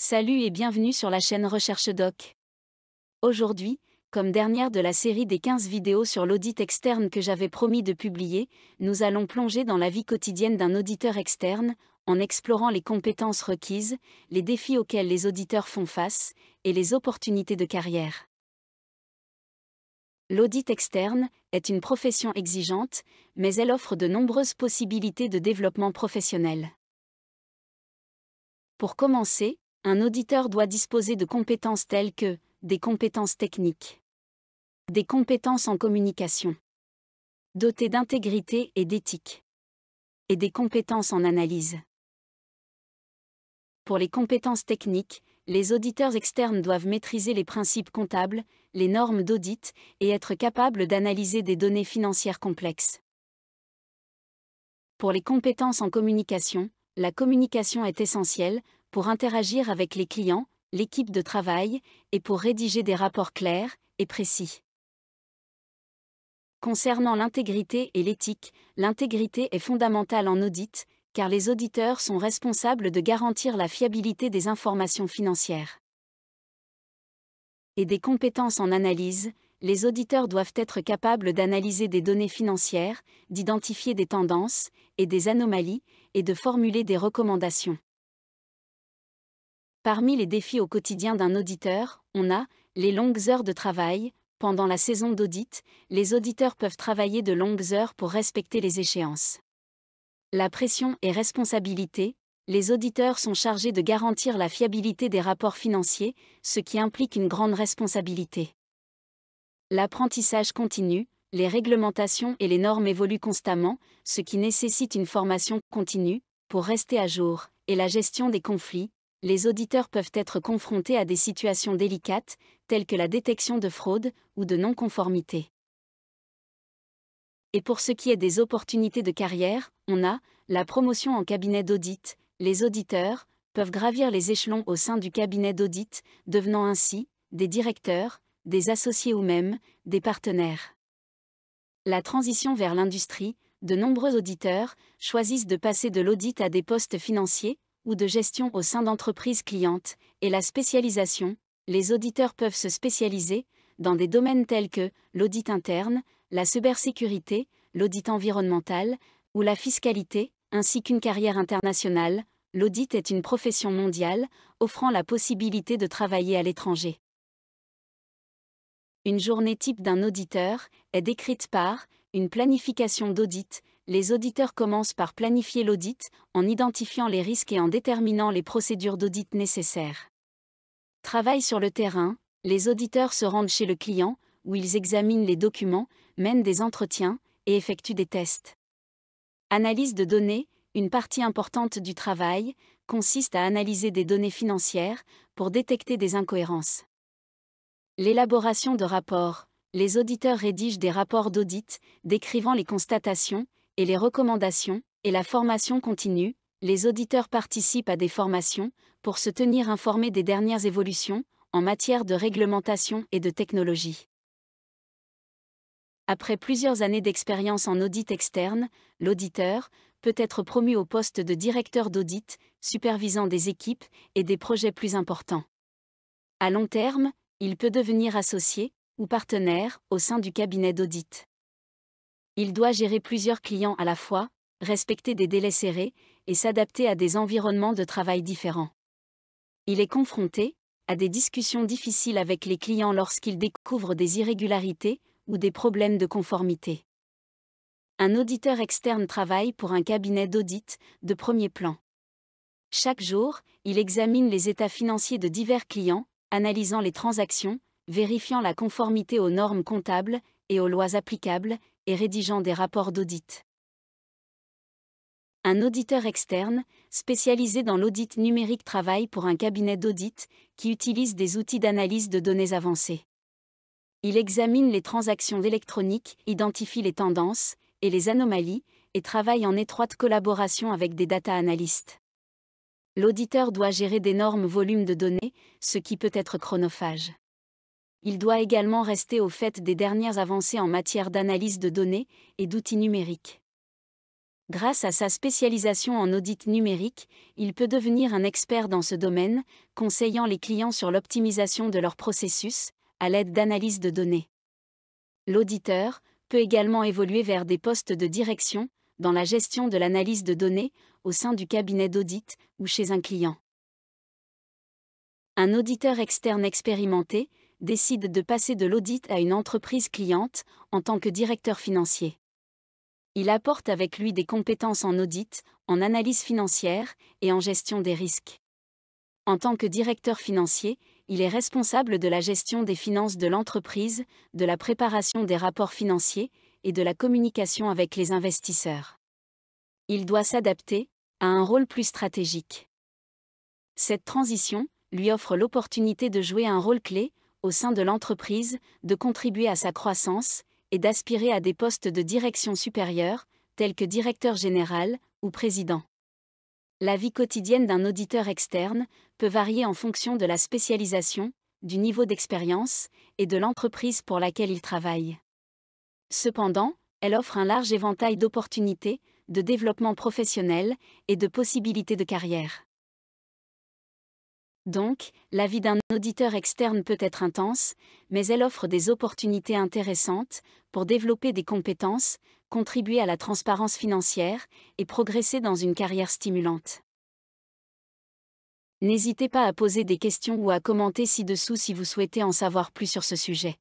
Salut et bienvenue sur la chaîne Recherche Doc. Aujourd'hui, comme dernière de la série des 15 vidéos sur l'audit externe que j'avais promis de publier, nous allons plonger dans la vie quotidienne d'un auditeur externe, en explorant les compétences requises, les défis auxquels les auditeurs font face, et les opportunités de carrière. L'audit externe est une profession exigeante, mais elle offre de nombreuses possibilités de développement professionnel. Pour commencer, un auditeur doit disposer de compétences telles que des compétences techniques, des compétences en communication, dotées d'intégrité et d'éthique, et des compétences en analyse. Pour les compétences techniques, les auditeurs externes doivent maîtriser les principes comptables, les normes d'audit, et être capables d'analyser des données financières complexes. Pour les compétences en communication, la communication est essentielle pour interagir avec les clients, l'équipe de travail, et pour rédiger des rapports clairs et précis. Concernant l'intégrité et l'éthique, l'intégrité est fondamentale en audit, car les auditeurs sont responsables de garantir la fiabilité des informations financières. Et des compétences en analyse, les auditeurs doivent être capables d'analyser des données financières, d'identifier des tendances et des anomalies, et de formuler des recommandations. Parmi les défis au quotidien d'un auditeur, on a les longues heures de travail. Pendant la saison d'audit, les auditeurs peuvent travailler de longues heures pour respecter les échéances. La pression et responsabilité, les auditeurs sont chargés de garantir la fiabilité des rapports financiers, ce qui implique une grande responsabilité. L'apprentissage continu, les réglementations et les normes évoluent constamment, ce qui nécessite une formation continue pour rester à jour, et la gestion des conflits. Les auditeurs peuvent être confrontés à des situations délicates, telles que la détection de fraude ou de non-conformité. Et pour ce qui est des opportunités de carrière, on a la promotion en cabinet d'audit. Les auditeurs peuvent gravir les échelons au sein du cabinet d'audit, devenant ainsi des directeurs, des associés ou même des partenaires. La transition vers l'industrie, de nombreux auditeurs choisissent de passer de l'audit à des postes financiers, ou de gestion au sein d'entreprises clientes, et la spécialisation, les auditeurs peuvent se spécialiser dans des domaines tels que l'audit interne, la cybersécurité, l'audit environnemental, ou la fiscalité, ainsi qu'une carrière internationale. L'audit est une profession mondiale, offrant la possibilité de travailler à l'étranger. Une journée type d'un auditeur est décrite par une planification d'audit. Les auditeurs commencent par planifier l'audit, en identifiant les risques et en déterminant les procédures d'audit nécessaires. Travail sur le terrain, les auditeurs se rendent chez le client, où ils examinent les documents, mènent des entretiens, et effectuent des tests. Analyse de données, une partie importante du travail, consiste à analyser des données financières, pour détecter des incohérences. L'élaboration de rapports, les auditeurs rédigent des rapports d'audit, décrivant les constatations, et les recommandations, et la formation continue, les auditeurs participent à des formations, pour se tenir informés des dernières évolutions, en matière de réglementation et de technologie. Après plusieurs années d'expérience en audit externe, l'auditeur peut être promu au poste de directeur d'audit, supervisant des équipes et des projets plus importants. À long terme, il peut devenir associé ou partenaire au sein du cabinet d'audit. Il doit gérer plusieurs clients à la fois, respecter des délais serrés et s'adapter à des environnements de travail différents. Il est confronté à des discussions difficiles avec les clients lorsqu'il découvre des irrégularités ou des problèmes de conformité. Un auditeur externe travaille pour un cabinet d'audit de premier plan. Chaque jour, il examine les états financiers de divers clients, analysant les transactions, vérifiant la conformité aux normes comptables et aux lois applicables, et rédigeant des rapports d'audit. Un auditeur externe, spécialisé dans l'audit numérique, travaille pour un cabinet d'audit qui utilise des outils d'analyse de données avancés. Il examine les transactions électroniques, identifie les tendances et les anomalies, et travaille en étroite collaboration avec des data analystes. L'auditeur doit gérer d'énormes volumes de données, ce qui peut être chronophage. Il doit également rester au fait des dernières avancées en matière d'analyse de données et d'outils numériques. Grâce à sa spécialisation en audit numérique, il peut devenir un expert dans ce domaine, conseillant les clients sur l'optimisation de leurs processus, à l'aide d'analyses de données. L'auditeur peut également évoluer vers des postes de direction, dans la gestion de l'analyse de données, au sein du cabinet d'audit ou chez un client. Un auditeur externe expérimenté décide de passer de l'audit à une entreprise cliente en tant que directeur financier. Il apporte avec lui des compétences en audit, en analyse financière et en gestion des risques. En tant que directeur financier, il est responsable de la gestion des finances de l'entreprise, de la préparation des rapports financiers et de la communication avec les investisseurs. Il doit s'adapter à un rôle plus stratégique. Cette transition lui offre l'opportunité de jouer un rôle clé au sein de l'entreprise, de contribuer à sa croissance et d'aspirer à des postes de direction supérieure, tels que directeur général ou président. La vie quotidienne d'un auditeur externe peut varier en fonction de la spécialisation, du niveau d'expérience et de l'entreprise pour laquelle il travaille. Cependant, elle offre un large éventail d'opportunités, de développement professionnel et de possibilités de carrière. Donc, la vie d'un auditeur externe peut être intense, mais elle offre des opportunités intéressantes pour développer des compétences, contribuer à la transparence financière et progresser dans une carrière stimulante. N'hésitez pas à poser des questions ou à commenter ci-dessous si vous souhaitez en savoir plus sur ce sujet.